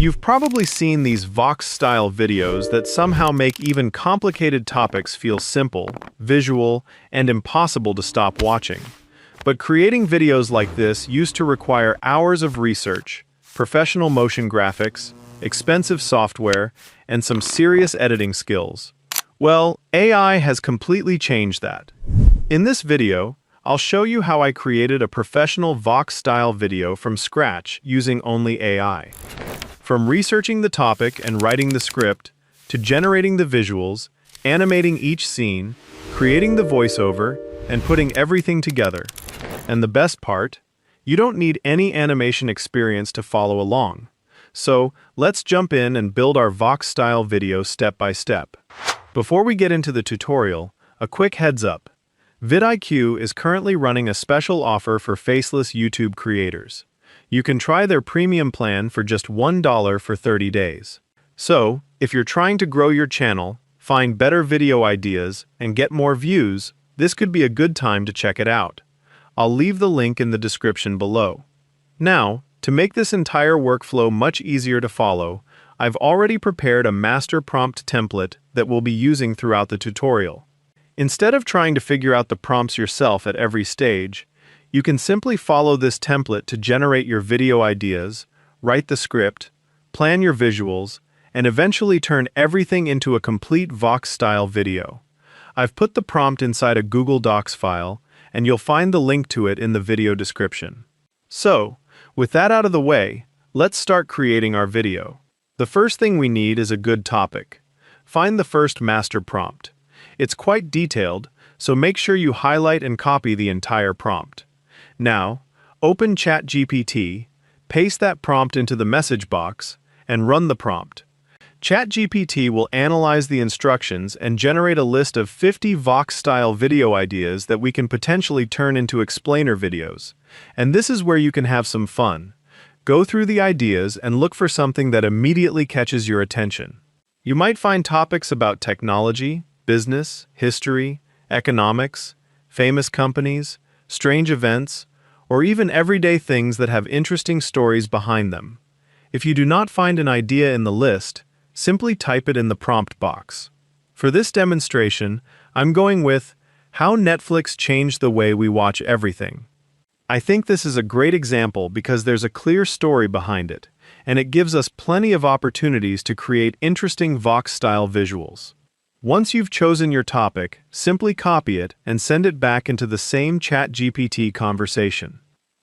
You've probably seen these Vox-style videos that somehow make even complicated topics feel simple, visual, and impossible to stop watching. But creating videos like this used to require hours of research, professional motion graphics, expensive software, and some serious editing skills. Well, AI has completely changed that. In this video, I'll show you how I created a professional Vox-style video from scratch using only AI. From researching the topic and writing the script, to generating the visuals, animating each scene, creating the voiceover, and putting everything together. And the best part, you don't need any animation experience to follow along. So, let's jump in and build our Vox-style video step by step. Before we get into the tutorial, a quick heads up. vidIQ is currently running a special offer for Faceless YouTube creators. You can try their premium plan for just $1 for 30 days. So, if you're trying to grow your channel, find better video ideas, and get more views, this could be a good time to check it out. I'll leave the link in the description below. Now, to make this entire workflow much easier to follow, I've already prepared a master prompt template that we'll be using throughout the tutorial. Instead of trying to figure out the prompts yourself at every stage, you can simply follow this template to generate your video ideas, write the script, plan your visuals, and eventually turn everything into a complete Vox-style video. I've put the prompt inside a Google Docs file, and you'll find the link to it in the video description. So, with that out of the way, let's start creating our video. The first thing we need is a good topic. Find the first master prompt. It's quite detailed, so make sure you highlight and copy the entire prompt. Now, open ChatGPT, paste that prompt into the message box, and run the prompt. ChatGPT will analyze the instructions and generate a list of 50 Vox-style video ideas that we can potentially turn into explainer videos. And this is where you can have some fun. Go through the ideas and look for something that immediately catches your attention. You might find topics about technology, business, history, economics, famous companies, strange events, or even everyday things that have interesting stories behind them. If you do not find an idea in the list, simply type it in the prompt box. For this demonstration, I'm going with How Netflix Changed the Way We Watch Everything. I think this is a great example because there's a clear story behind it, and it gives us plenty of opportunities to create interesting Vox-style visuals. Once you've chosen your topic, simply copy it and send it back into the same ChatGPT conversation.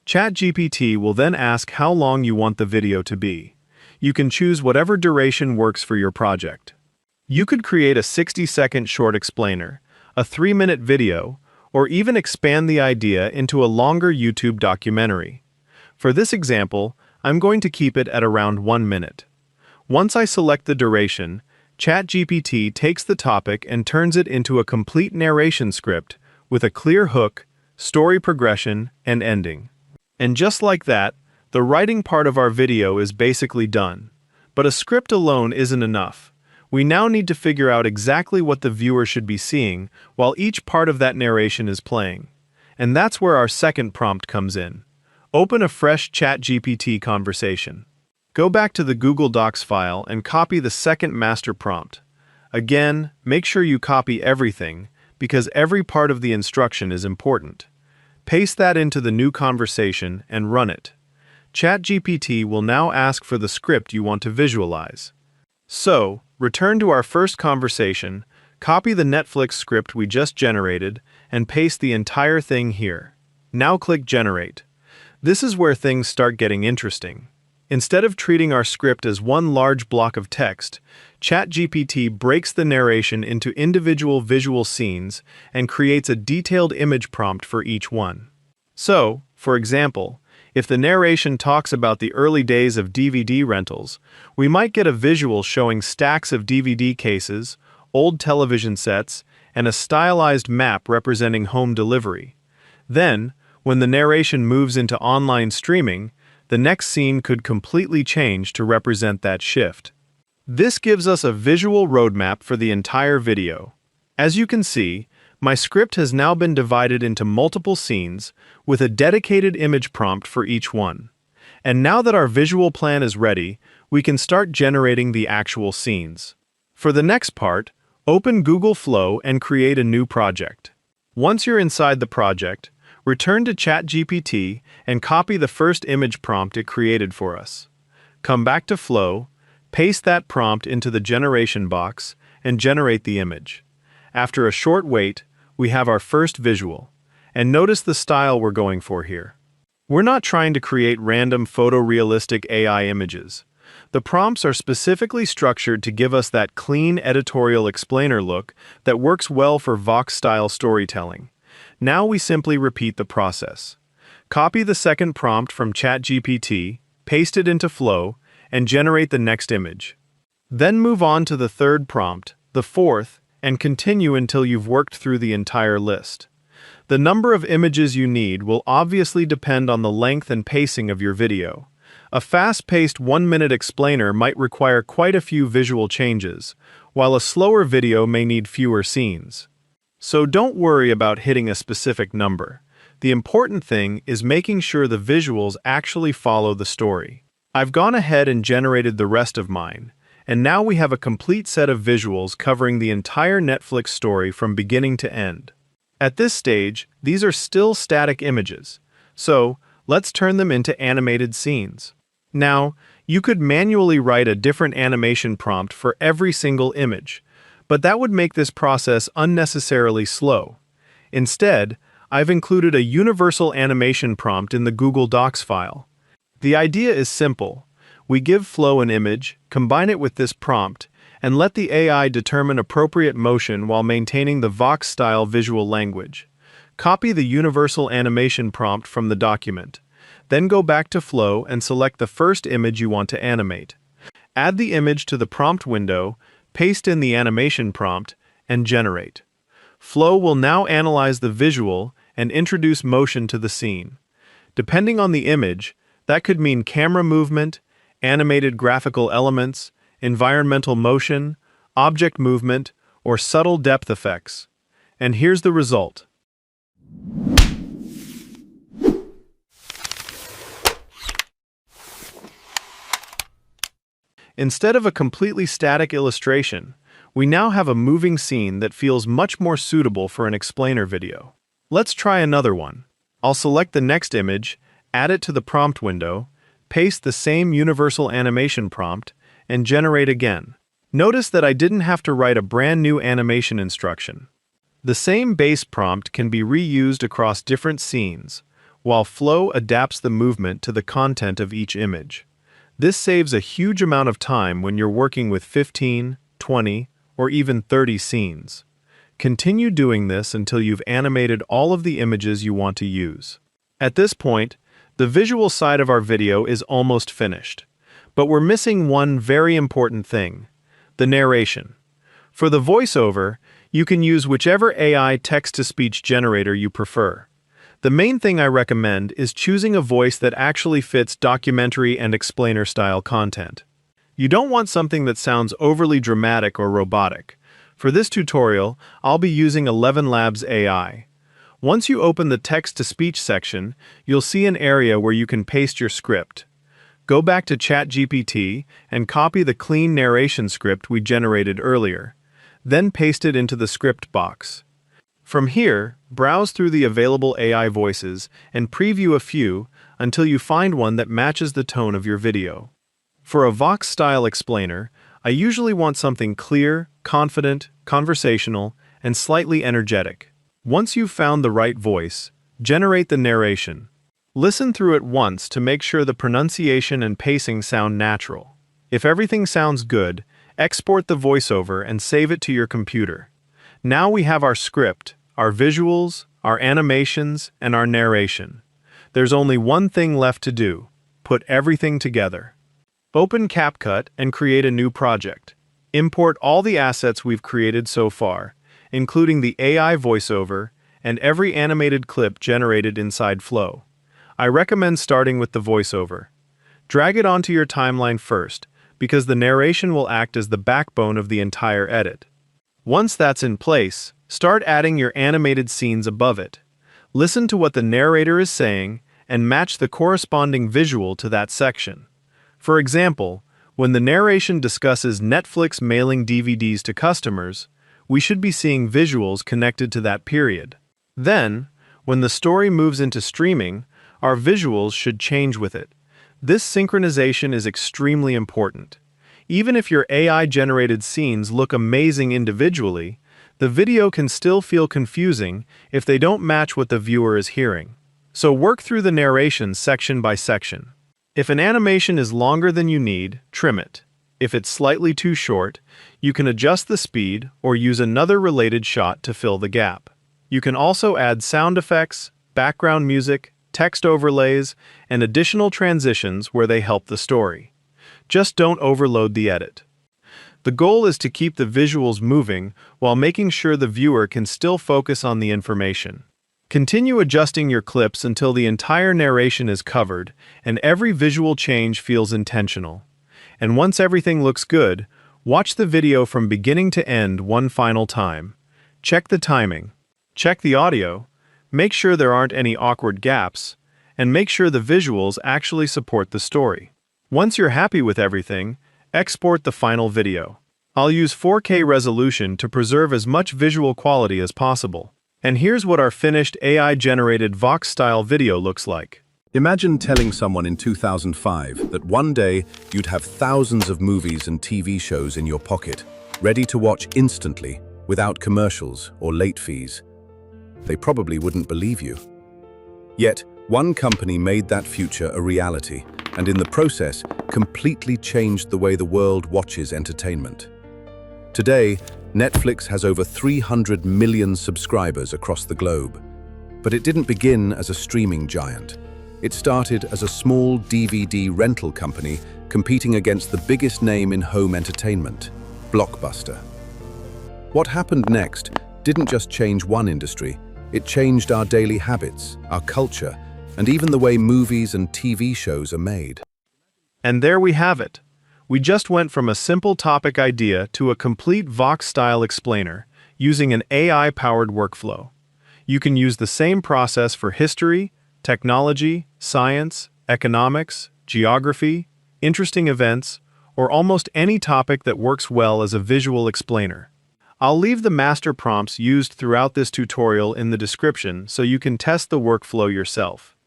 ChatGPT will then ask how long you want the video to be. You can choose whatever duration works for your project. You could create a 60-second short explainer, a 3-minute video, or even expand the idea into a longer YouTube documentary. For this example, I'm going to keep it at around 1 minute. Once I select the duration, ChatGPT takes the topic and turns it into a complete narration script with a clear hook, story progression, and ending. And just like that, the writing part of our video is basically done. But a script alone isn't enough. We now need to figure out exactly what the viewer should be seeing while each part of that narration is playing. And that's where our second prompt comes in. Open a fresh ChatGPT conversation. Go back to the Google Docs file and copy the second master prompt. Again, make sure you copy everything, because every part of the instruction is important. Paste that into the new conversation and run it. ChatGPT will now ask for the script you want to visualize. So, return to our first conversation, copy the Netflix script we just generated, and paste the entire thing here. Now click Generate. This is where things start getting interesting. Instead of treating our script as one large block of text, ChatGPT breaks the narration into individual visual scenes and creates a detailed image prompt for each one. So, for example, if the narration talks about the early days of DVD rentals, we might get a visual showing stacks of DVD cases, old television sets, and a stylized map representing home delivery. Then, when the narration moves into online streaming, the next scene could completely change to represent that shift. This gives us a visual roadmap for the entire video. As you can see, my script has now been divided into multiple scenes with a dedicated image prompt for each one. And now that our visual plan is ready, we can start generating the actual scenes. For the next part, open Google Flow and create a new project. Once you're inside the project, return to ChatGPT and copy the first image prompt it created for us. Come back to Flow, paste that prompt into the generation box, and generate the image. After a short wait, we have our first visual. And notice the style we're going for here. We're not trying to create random photorealistic AI images. The prompts are specifically structured to give us that clean editorial explainer look that works well for Vox-style storytelling. Now we simply repeat the process. Copy the second prompt from ChatGPT, paste it into Flow, and generate the next image. Then move on to the third prompt, the fourth, and continue until you've worked through the entire list. The number of images you need will obviously depend on the length and pacing of your video. A fast-paced 1-minute explainer might require quite a few visual changes, while a slower video may need fewer scenes. So don't worry about hitting a specific number. The important thing is making sure the visuals actually follow the story. I've gone ahead and generated the rest of mine, and now we have a complete set of visuals covering the entire Netflix story from beginning to end. At this stage, these are still static images, so let's turn them into animated scenes. Now, you could manually write a different animation prompt for every single image, but that would make this process unnecessarily slow. Instead, I've included a universal animation prompt in the Google Docs file. The idea is simple. We give Flow an image, combine it with this prompt, and let the AI determine appropriate motion while maintaining the Vox-style visual language. Copy the universal animation prompt from the document. Then go back to Flow and select the first image you want to animate. Add the image to the prompt window, paste in the animation prompt, and generate. Flow will now analyze the visual and introduce motion to the scene. Depending on the image, that could mean camera movement, animated graphical elements, environmental motion, object movement, or subtle depth effects. And here's the result. Instead of a completely static illustration, we now have a moving scene that feels much more suitable for an explainer video. Let's try another one. I'll select the next image, add it to the prompt window, paste the same universal animation prompt, and generate again. Notice that I didn't have to write a brand new animation instruction. The same base prompt can be reused across different scenes, while Flow adapts the movement to the content of each image. This saves a huge amount of time when you're working with 15, 20, or even 30 scenes. Continue doing this until you've animated all of the images you want to use. At this point, the visual side of our video is almost finished. But we're missing one very important thing: the narration. For the voiceover, you can use whichever AI text-to-speech generator you prefer. The main thing I recommend is choosing a voice that actually fits documentary and explainer-style content. You don't want something that sounds overly dramatic or robotic. For this tutorial, I'll be using 11 Labs AI. Once you open the text-to-speech section, you'll see an area where you can paste your script. Go back to ChatGPT and copy the clean narration script we generated earlier. Then paste it into the script box. From here, browse through the available AI voices and preview a few until you find one that matches the tone of your video. For a Vox-style explainer, I usually want something clear, confident, conversational, and slightly energetic. Once you've found the right voice, generate the narration. Listen through it once to make sure the pronunciation and pacing sound natural. If everything sounds good, export the voiceover and save it to your computer. Now we have our script, our visuals, our animations, and our narration. There's only one thing left to do: put everything together. Open CapCut and create a new project. Import all the assets we've created so far, including the AI voiceover and every animated clip generated inside Flow. I recommend starting with the voiceover. Drag it onto your timeline first, because the narration will act as the backbone of the entire edit. Once that's in place, start adding your animated scenes above it. Listen to what the narrator is saying and match the corresponding visual to that section. For example, When the narration discusses Netflix mailing DVDs to customers, we should be seeing visuals connected to that period. Then, when the story moves into streaming, our visuals should change with it. This synchronization is extremely important. Even if your AI-generated scenes look amazing individually, the video can still feel confusing if they don't match what the viewer is hearing. So work through the narration section by section. If an animation is longer than you need, trim it. If it's slightly too short, you can adjust the speed or use another related shot to fill the gap. You can also add sound effects, background music, text overlays, and additional transitions where they help the story. Just don't overload the edit. The goal is to keep the visuals moving while making sure the viewer can still focus on the information. Continue adjusting your clips until the entire narration is covered and every visual change feels intentional. And once everything looks good, watch the video from beginning to end one final time. Check the timing, check the audio, make sure there aren't any awkward gaps, and make sure the visuals actually support the story. Once you're happy with everything, export the final video. I'll use 4K resolution to preserve as much visual quality as possible. And here's what our finished AI-generated Vox-style video looks like. Imagine telling someone in 2005 that one day you'd have thousands of movies and TV shows in your pocket, ready to watch instantly, without commercials or late fees. They probably wouldn't believe you. Yet, one company made that future a reality, and in the process, completely changed the way the world watches entertainment. Today, Netflix has over 300 million subscribers across the globe. But it didn't begin as a streaming giant. It started as a small DVD rental company competing against the biggest name in home entertainment, Blockbuster. What happened next didn't just change one industry, it changed our daily habits, our culture, and even the way movies and TV shows are made. And there we have it. We just went from a simple topic idea to a complete Vox-style explainer using an AI-powered workflow. You can use the same process for history, technology, science, economics, geography, interesting events, or almost any topic that works well as a visual explainer. I'll leave the master prompts used throughout this tutorial in the description so you can test the workflow yourself.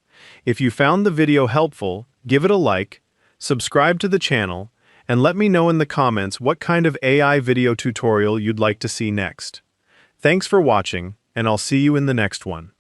If you found the video helpful, give it a like, subscribe to the channel, and let me know in the comments what kind of AI video tutorial you'd like to see next. Thanks for watching, and I'll see you in the next one.